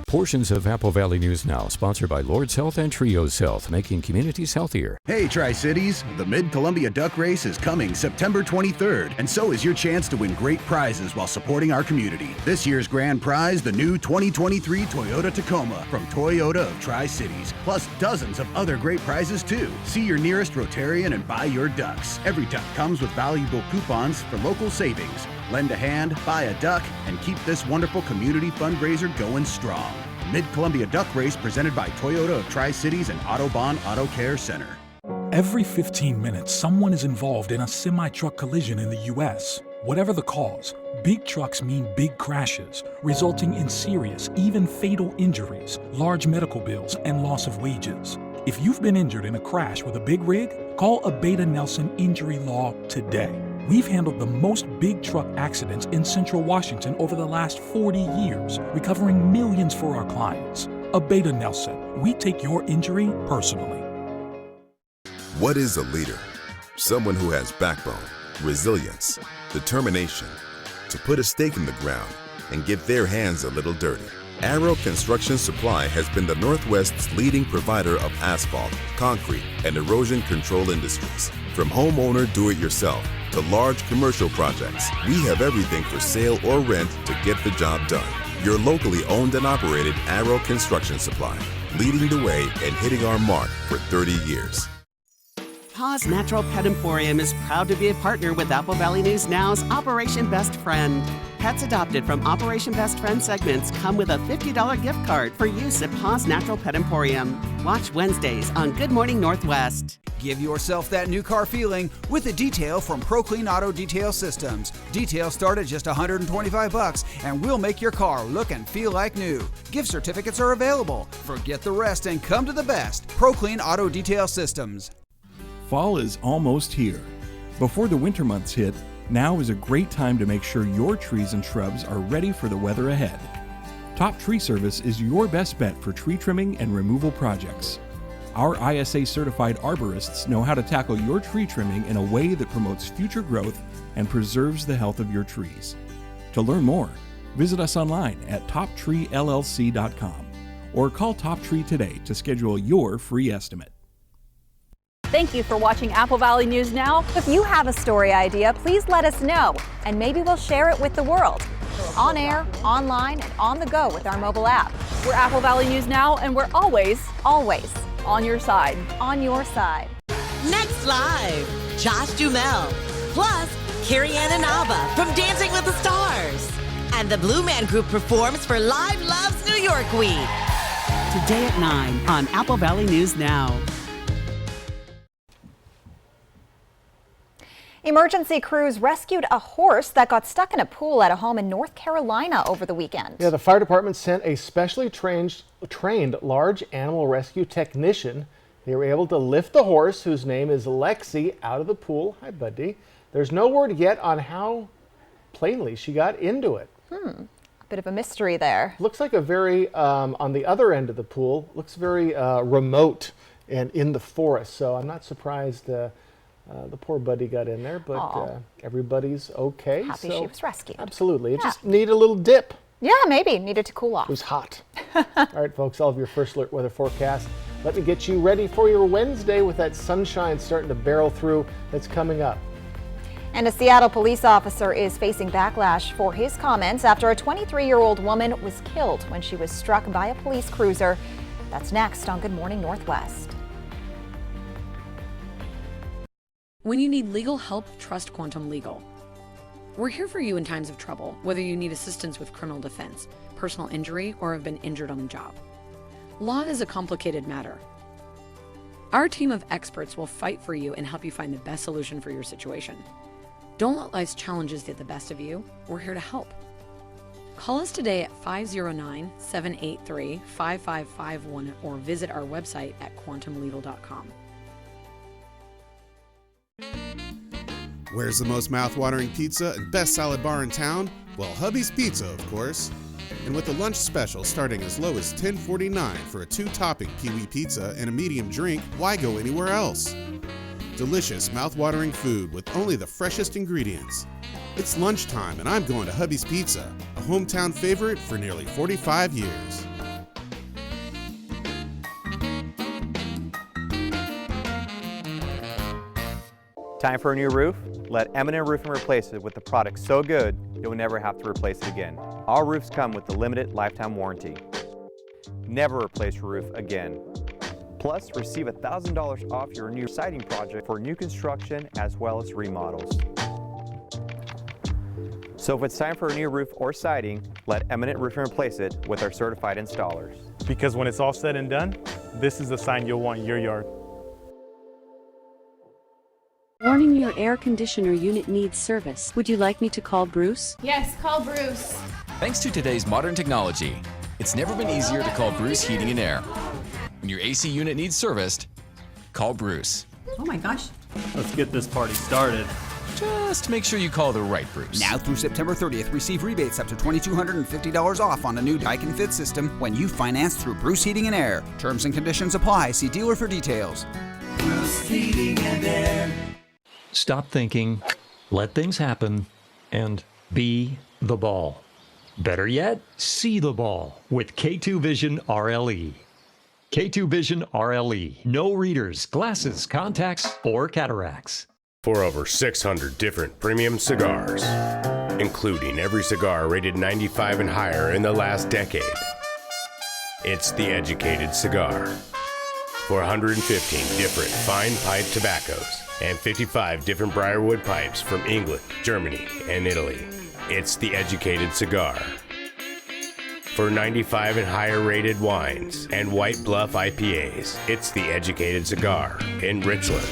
Portions of Apple Valley News Now, sponsored by Lord's Health and Trios Health, making communities healthier. Hey, Tri-Cities! The Mid-Columbia Duck Race is coming September 23rd, and so is your chance to win great prizes while supporting our community. This year's grand prize, the new 2023 Toyota Tacoma from Toyota of Tri-Cities, plus dozens of other great prizes too. See your nearest Rotarian and buy your ducks. Every duck comes with valuable coupons for local savings. Lend a hand, buy a duck, and keep this wonderful community fundraiser going strong. Mid-Columbia Duck Race presented by Toyota of Tri-Cities and Autobahn Auto Care Center. Every 15 minutes, someone is involved in a semi-truck collision in the U.S. Whatever the cause, big trucks mean big crashes, resulting in serious, even fatal injuries, large medical bills, and loss of wages. If you've been injured in a crash with a big rig, call Abeta Nelson Injury Law today. We've handled the most big truck accidents in Central Washington over the last 40 years, recovering millions for our clients. Abeta Nelson, we take your injury personally. What is a leader? Someone who has backbone, resilience, determination, to put a stake in the ground and get their hands a little dirty. Arrow Construction Supply has been the Northwest's leading provider of asphalt, concrete, and erosion control industries. From homeowner do-it-yourself to large commercial projects, we have everything for sale or rent to get the job done. Your locally owned and operated Arrow Construction Supply, leading the way and hitting our mark for 30 years. Paws Natural Pet Emporium is proud to be a partner with Apple Valley News Now's Operation Best Friend. Pets adopted from Operation Best Friend segments come with a $50 gift card for use at Paws Natural Pet Emporium. Watch Wednesdays on Good Morning Northwest. Give yourself that new car feeling with a detail from ProClean Auto Detail Systems. Details start at just $125 and we'll make your car look and feel like new. Gift certificates are available. Forget the rest and come to the best. ProClean Auto Detail Systems. Fall is almost here. Before the winter months hit, now is a great time to make sure your trees and shrubs are ready for the weather ahead. Top Tree Service is your best bet for tree trimming and removal projects. Our ISA certified arborists know how to tackle your tree trimming in a way that promotes future growth and preserves the health of your trees. To learn more, visit us online at toptreellc.com or call Top Tree today to schedule your free estimate. Thank you for watching Apple Valley News Now. If you have a story idea, please let us know, and maybe we'll share it with the world. On air, online, and on the go with our mobile app. We're Apple Valley News Now, and we're always on your side. On your side. Next live, Josh Duhamel, plus Carrie Ann Inaba from Dancing with the Stars. And the Blue Man Group performs for Live Loves New York Week. Today at 9 on Apple Valley News Now. Emergency crews rescued a horse that got stuck in a pool at a home in North Carolina over the weekend. Yeah, the fire department sent a specially trained large animal rescue technician. They were able to lift the horse, whose name is Lexi, out of the pool. Hi, buddy. There's no word yet on how plainly she got into it. A bit of a mystery there. Looks like a very, on the other end of the pool, looks very remote and in the forest. So I'm not surprised the poor buddy got in there, but everybody's okay. Happy she was rescued. Absolutely. It just needed a little dip. Yeah, maybe. Needed to cool off. It was hot. All right, folks, all of your first alert weather forecast. Let me get you ready for your Wednesday with that sunshine starting to barrel through that's coming up. And a Seattle police officer is facing backlash for his comments after a 23-year-old woman was killed when she was struck by a police cruiser. That's next on Good Morning Northwest. When you need legal help, trust Quantum Legal. We're here for you in times of trouble, whether you need assistance with criminal defense, personal injury, or have been injured on the job. Law is a complicated matter. Our team of experts will fight for you and help you find the best solution for your situation. Don't let life's challenges get the best of you. We're here to help. Call us today at 509-783-5551 or visit our website at quantumlegal.com. Where's the most mouth-watering pizza and best salad bar in town? Well, Hubby's Pizza, of course. And with a lunch special starting as low as $10.49 for a 2-topping Pee-wee pizza and a medium drink, why go anywhere else? Delicious, mouth-watering food with only the freshest ingredients. It's lunchtime and I'm going to Hubby's Pizza, a hometown favorite for nearly 45 years. Time for a new roof? Let Eminent Roofing replace it with a product so good you'll never have to replace it again. Our roofs come with the limited lifetime warranty. Never replace your roof again. Plus, receive $1,000 off your new siding project for new construction as well as remodels. So if it's time for a new roof or siding, let Eminent Roofing replace it with our certified installers. Because when it's all said and done, this is the sign you'll want in your yard. Warning, your air conditioner unit needs service. Would you like me to call Bruce? Yes, call Bruce. Thanks to today's modern technology, it's never been easier to call Bruce Heating and Air. When your AC unit needs serviced, call Bruce. Oh my gosh. Let's get this party started. Just make sure you call the right Bruce. Now through September 30th, receive rebates up to $2,250 off on a new Daikin Fit system when you finance through Bruce Heating and Air. Terms and conditions apply. See dealer for details. Bruce Heating and Air. Stop thinking, let things happen, and be the ball. Better yet, see the ball with K2 Vision RLE. K2 Vision RLE. No readers, glasses, contacts, or cataracts. For over 600 different premium cigars, including every cigar rated 95 and higher in the last decade. It's The Educated Cigar. For 115 different fine pipe tobaccos and 55 different briarwood pipes from England, Germany, and Italy. It's The Educated Cigar. For 95 and higher rated wines and White Bluff IPAs, it's The Educated Cigar in Richland.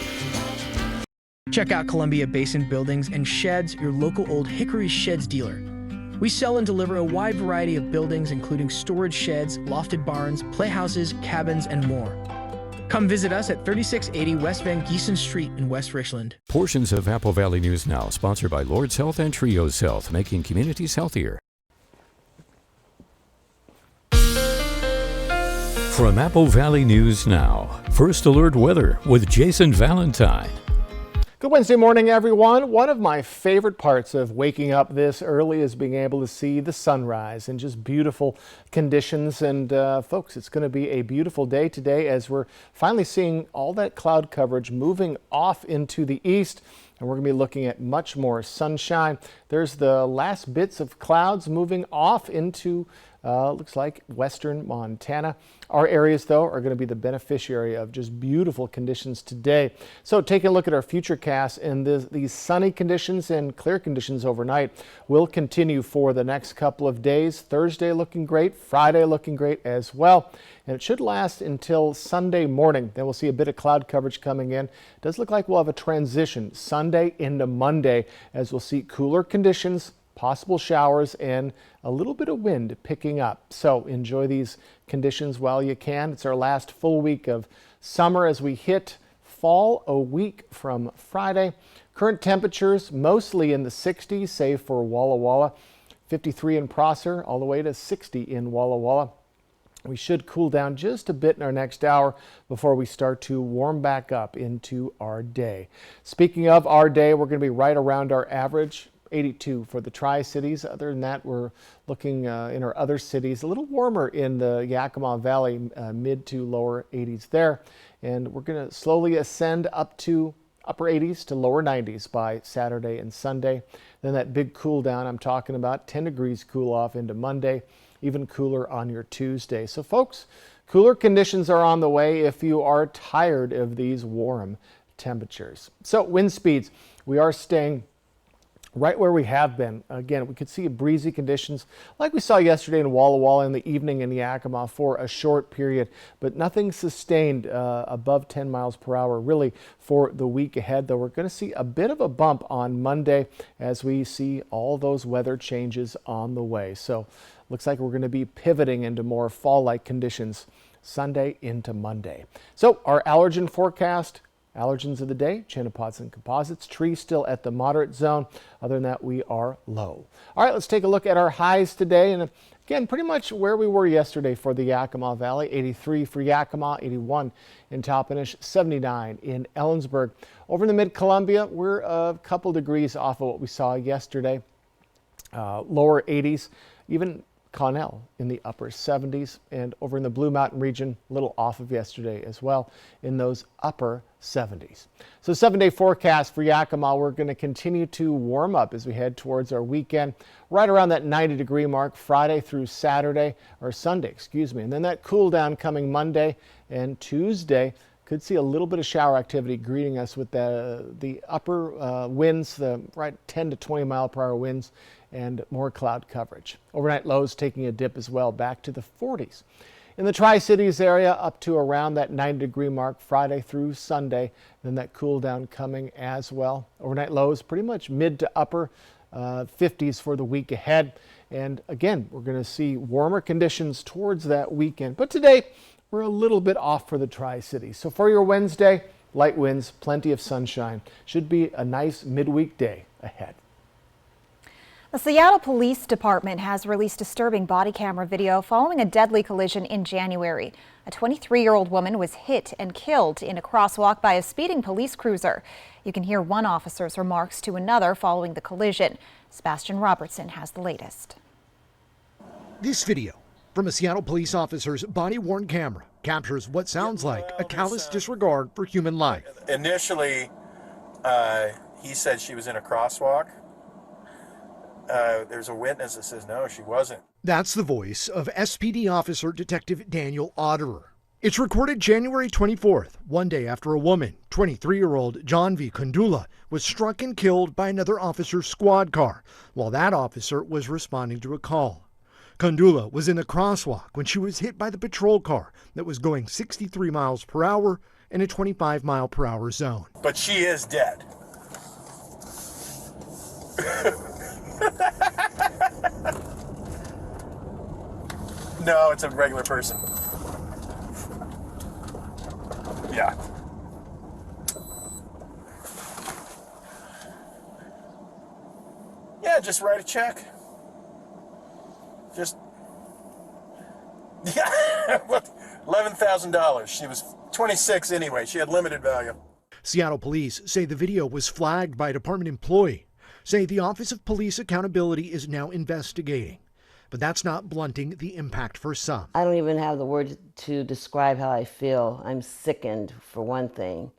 Check out Columbia Basin Buildings and Sheds, your local Old Hickory Sheds dealer. We sell and deliver a wide variety of buildings, including storage sheds, lofted barns, playhouses, cabins, and more. Come visit us at 3680 West Van Giesen Street in West Richland. Portions of Apple Valley News Now, sponsored by Lord's Health and Trios Health, making communities healthier. From Apple Valley News Now, First Alert Weather with Jason Valentine. Good Wednesday morning, everyone. One of my favorite parts of waking up this early is being able to see the sunrise and just beautiful conditions. And folks, it's going to be a beautiful day today as we're finally seeing all that cloud coverage moving off into the east. And we're going to be looking at much more sunshine. There's the last bits of clouds moving off into looks like western Montana. Our areas, though, are going to be the beneficiary of just beautiful conditions today. So taking a look at our futurecast, and these sunny conditions and clear conditions overnight will continue for the next couple of days. Thursday looking great, Friday looking great as well. And it should last until Sunday morning. Then we'll see a bit of cloud coverage coming in. It does look like we'll have a transition Sunday into Monday as we'll see cooler conditions, possible showers, and a little bit of wind picking up. So enjoy these conditions while you can. It's our last full week of summer as we hit fall a week from Friday. Current temperatures mostly in the 60s, save for Walla Walla. 53 in Prosser, all the way to 60 in Walla Walla. We should cool down just a bit in our next hour before we start to warm back up into our day. Speaking of our day, we're going to be right around our average. 82 for the Tri-Cities. Other than that, we're looking in our other cities a little warmer in the Yakima Valley, mid to lower 80s there. And we're going to slowly ascend up to upper 80s to lower 90s by Saturday and Sunday. Then that big cool down I'm talking about, 10 degrees cool off into Monday, even cooler on your Tuesday. So folks, cooler conditions are on the way if you are tired of these warm temperatures. So wind speeds, we are staying right where we have been. Again, we could see breezy conditions like we saw yesterday in Walla Walla in the evening in Yakima for a short period, but nothing sustained above 10 miles per hour really for the week ahead, though we're going to see a bit of a bump on Monday as we see all those weather changes on the way. So looks like we're going to be pivoting into more fall-like conditions Sunday into Monday. So our allergen forecast. Allergens of the day, Chenopats and composites. Trees still at the moderate zone. Other than that, we are low. All right, let's take a look at our highs today. And again, pretty much where we were yesterday for the Yakima Valley. 83 for Yakima, 81 in Toppenish, 79 in Ellensburg. Over in the Mid-Columbia, we're a couple degrees off of what we saw yesterday. Lower 80s, even Connell in the upper 70s, and over in the Blue Mountain region, a little off of yesterday as well, in those upper 70s. So 7-day forecast for Yakima, we're going to continue to warm up as we head towards our weekend, right around that 90-degree mark Friday through Saturday, or Sunday, excuse me. And then that cool down coming Monday and Tuesday. Could see a little bit of shower activity greeting us with the upper winds, the right 10 to 20 mile per hour winds, and more cloud coverage. Overnight lows taking a dip as well, back to the 40s. In the Tri-Cities area, up to around that 90-degree mark Friday through Sunday. Then that cool down coming as well. Overnight lows pretty much mid to upper 50s for the week ahead. And again, we're going to see warmer conditions towards that weekend. But today, we're a little bit off for the Tri-Cities. So for your Wednesday, light winds, plenty of sunshine. Should be a nice midweek day ahead. The Seattle Police Department has released disturbing body camera video following a deadly collision in January. A 23-year-old woman was hit and killed in a crosswalk by a speeding police cruiser. You can hear one officer's remarks to another following the collision. Sebastian Robertson has the latest. This video from a Seattle police officer's body-worn camera captures what sounds like a callous disregard for human life. Initially, he said she was in a crosswalk. There's a witness that says no, she wasn't. That's the voice of SPD officer Detective Daniel Otterer. It's recorded January 24th, one day after a woman, 23-year-old Janvi Kundula, was struck and killed by another officer's squad car while that officer was responding to a call. Kundula was in the crosswalk when she was hit by the patrol car that was going 63 miles per hour in a 25 mile per hour zone. But she is dead. No, it's a regular person. Yeah. Yeah, just write a check. Just, yeah, $11,000. She was 26 anyway. She had limited value. Seattle police say the video was flagged by a department employee, say the Office of Police Accountability is now investigating. But that's not blunting the impact for some. I don't even have the words to describe how I feel. I'm sickened, for one thing.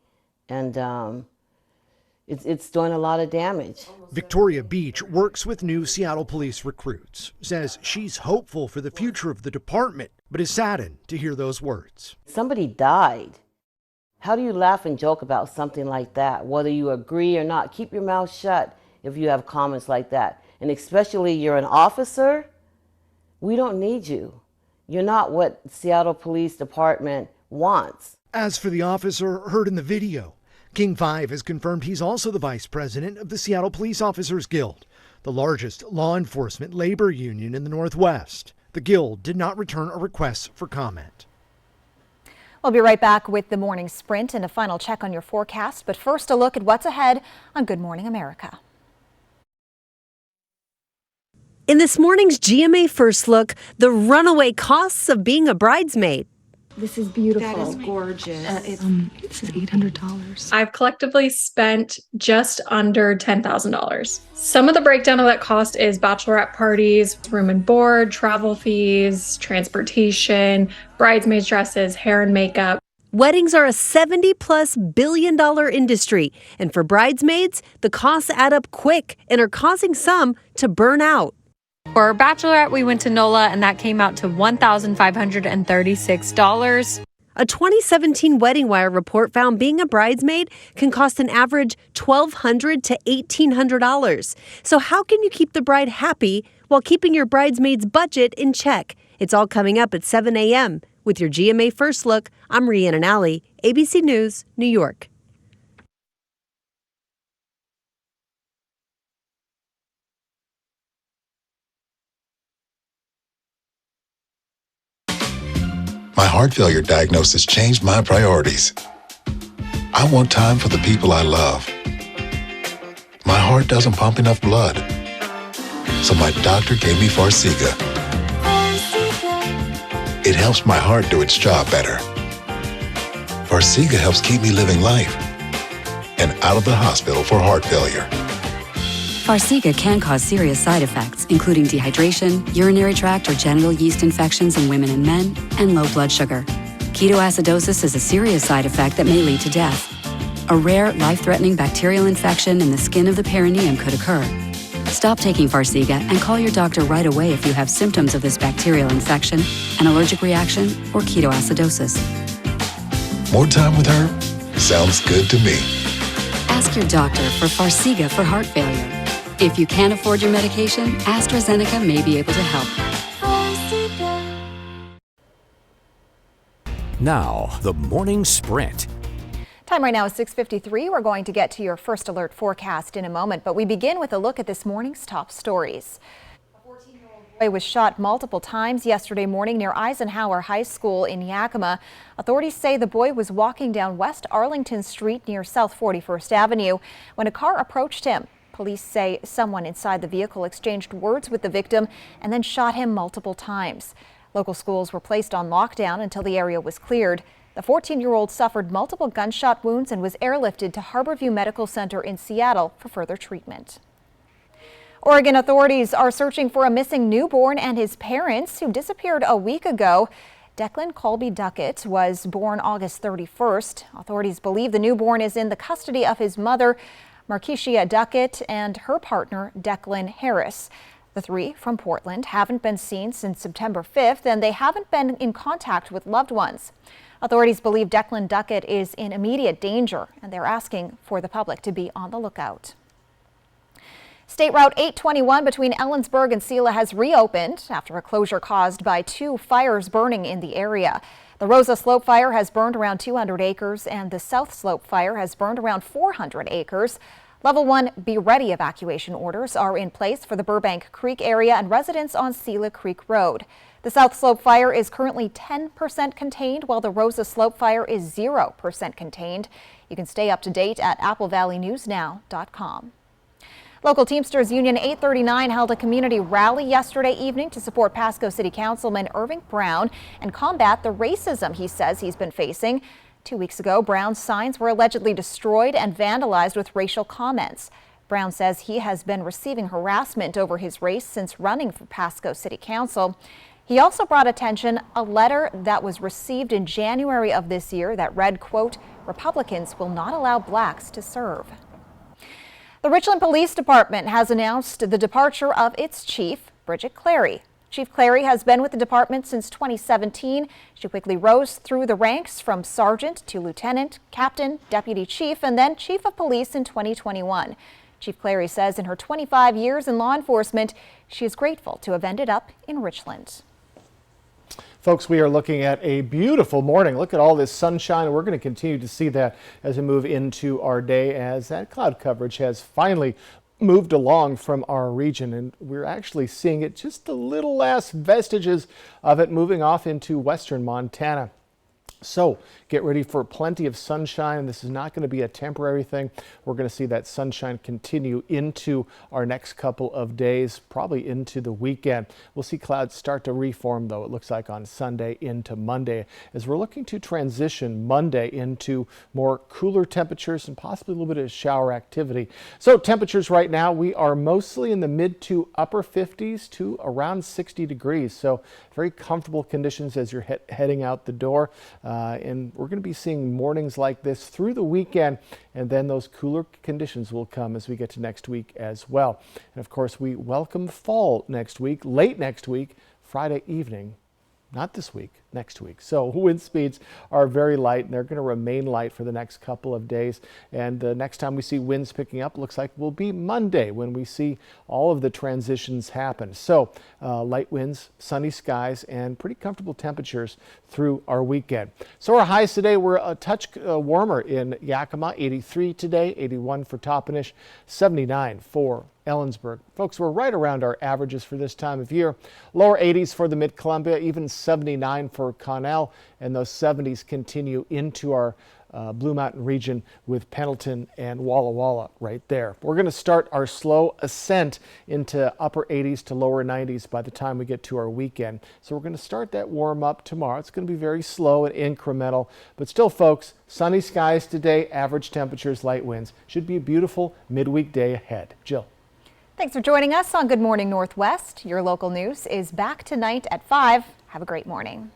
And it's doing a lot of damage. Victoria Beach works with new Seattle police recruits, says she's hopeful for the future of the department, but is saddened to hear those words. Somebody died. How do you laugh and joke about something like that? Whether you agree or not, keep your mouth shut if you have comments like that. And especially you're an officer, we don't need you. You're not what Seattle Police Department wants. As for the officer heard in the video, King 5 has confirmed he's also the vice president of the Seattle Police Officers Guild, the largest law enforcement labor union in the Northwest. The Guild did not return a request for comment. We'll be right back with the morning sprint and a final check on your forecast. But first, a look at what's ahead on Good Morning America. In this morning's GMA First Look, the runaway costs of being a bridesmaid. This is beautiful. That is gorgeous. This is $800. I've collectively spent just under $10,000. Some of the breakdown of that cost is bachelorette parties, room and board, travel fees, transportation, bridesmaids dresses, hair and makeup. Weddings are a $70+ billion industry, and for bridesmaids, the costs add up quick and are causing some to burn out. For our bachelorette, we went to NOLA, and that came out to $1,536. A 2017 Wedding Wire report found being a bridesmaid can cost an average $1,200 to $1,800. So how can you keep the bride happy while keeping your bridesmaid's budget in check? It's all coming up at 7 a.m. With your GMA First Look, I'm Rhiannon Alley, ABC News, New York. My heart failure diagnosis changed my priorities. I want time for the people I love. My heart doesn't pump enough blood, so my doctor gave me Farxiga. It helps my heart do its job better. Farxiga helps keep me living life and out of the hospital for heart failure. Farxiga can cause serious side effects, including dehydration, urinary tract or genital yeast infections in women and men, and low blood sugar. Ketoacidosis is a serious side effect that may lead to death. A rare, life-threatening bacterial infection in the skin of the perineum could occur. Stop taking Farxiga and call your doctor right away if you have symptoms of this bacterial infection, an allergic reaction, or ketoacidosis. More time with her sounds good to me. Ask your doctor for Farxiga for heart failure. If you can't afford your medication, AstraZeneca may be able to help. Now, the morning sprint. Time right now is 6:53. We're going to get to your first alert forecast in a moment, but we begin with a look at this morning's top stories. A 14-year-old boy was shot multiple times yesterday morning near Eisenhower High School in Yakima. Authorities say the boy was walking down West Arlington Street near South 41st Avenue when a car approached him. Police say someone inside the vehicle exchanged words with the victim and then shot him multiple times. Local schools were placed on lockdown until the area was cleared. The 14-year-old suffered multiple gunshot wounds and was airlifted to Harborview Medical Center in Seattle for further treatment. Oregon authorities are searching for a missing newborn and his parents who disappeared a week ago. Declan Colby Duckett was born August 31st. Authorities believe the newborn is in the custody of his mother, Markeisha Duckett, and her partner, Declan Harris. The three from Portland haven't been seen since September 5th, and they haven't been in contact with loved ones. Authorities believe Declan Duckett is in immediate danger, and they're asking for the public to be on the lookout. State Route 821 between Ellensburg and Selah has reopened after a closure caused by two fires burning in the area. The Rosa Slope fire has burned around 200 acres, and the South Slope fire has burned around 400 acres. Level 1 Be Ready evacuation orders are in place for the Burbank Creek area and residents on Selah Creek Road. The South Slope fire is currently 10% contained, while the Rosa Slope fire is 0% contained. You can stay up to date at applevalleynewsnow.com. Local Teamsters Union 839 held a community rally yesterday evening to support Pasco City Councilman Irving Brown and combat the racism he says he's been facing. 2 weeks ago, Brown's signs were allegedly destroyed and vandalized with racial comments. Brown says he has been receiving harassment over his race since running for Pasco City Council. He also brought attention a letter that was received in January of this year that read, quote, "Republicans will not allow blacks to serve." The Richland Police Department has announced the departure of its chief, Bridget Clary. Chief Clary has been with the department since 2017. She quickly rose through the ranks from sergeant to lieutenant, captain, deputy chief, and then chief of police in 2021. Chief Clary says in her 25 years in law enforcement, she is grateful to have ended up in Richland. Folks, we are looking at a beautiful morning. Look at all this sunshine. We're going to continue to see that as we move into our day, as that cloud coverage has finally moved along from our region, and we're actually seeing it, just the little last vestiges of it moving off into western Montana. So get ready for plenty of sunshine. This is not going to be a temporary thing. We're going to see that sunshine continue into our next couple of days, probably into the weekend. We'll see clouds start to reform, though, it looks like on Sunday into Monday, as we're looking to transition Monday into more cooler temperatures and possibly a little bit of shower activity. So temperatures right now, we are mostly in the mid to upper 50s to around 60 degrees. So very comfortable conditions as you're heading out the door. And we're going to be seeing mornings like this through the weekend, and then those cooler conditions will come as we get to next week as well. And of course, we welcome fall next week, late next week, Friday evening. Not this week, next week. So wind speeds are very light, and they're going to remain light for the next couple of days. And the next time we see winds picking up, looks like will be Monday when we see all of the transitions happen. So light winds, sunny skies, and pretty comfortable temperatures through our weekend. So our highs today were a touch warmer in Yakima, 83 today, 81 for Toppenish, 79 for Ellensburg. Folks, we're right around our averages for this time of year. Lower 80s for the Mid-Columbia, even 79 for Connell, and those 70s continue into our Blue Mountain region with Pendleton and Walla Walla right there. We're going to start our slow ascent into upper 80s to lower 90s by the time we get to our weekend. So we're going to start that warm up tomorrow. It's going to be very slow and incremental, but still, folks, sunny skies today, average temperatures, light winds. Should be a beautiful midweek day ahead. Jill. Thanks for joining us on Good Morning Northwest. Your local news is back tonight at 5. Have a great morning.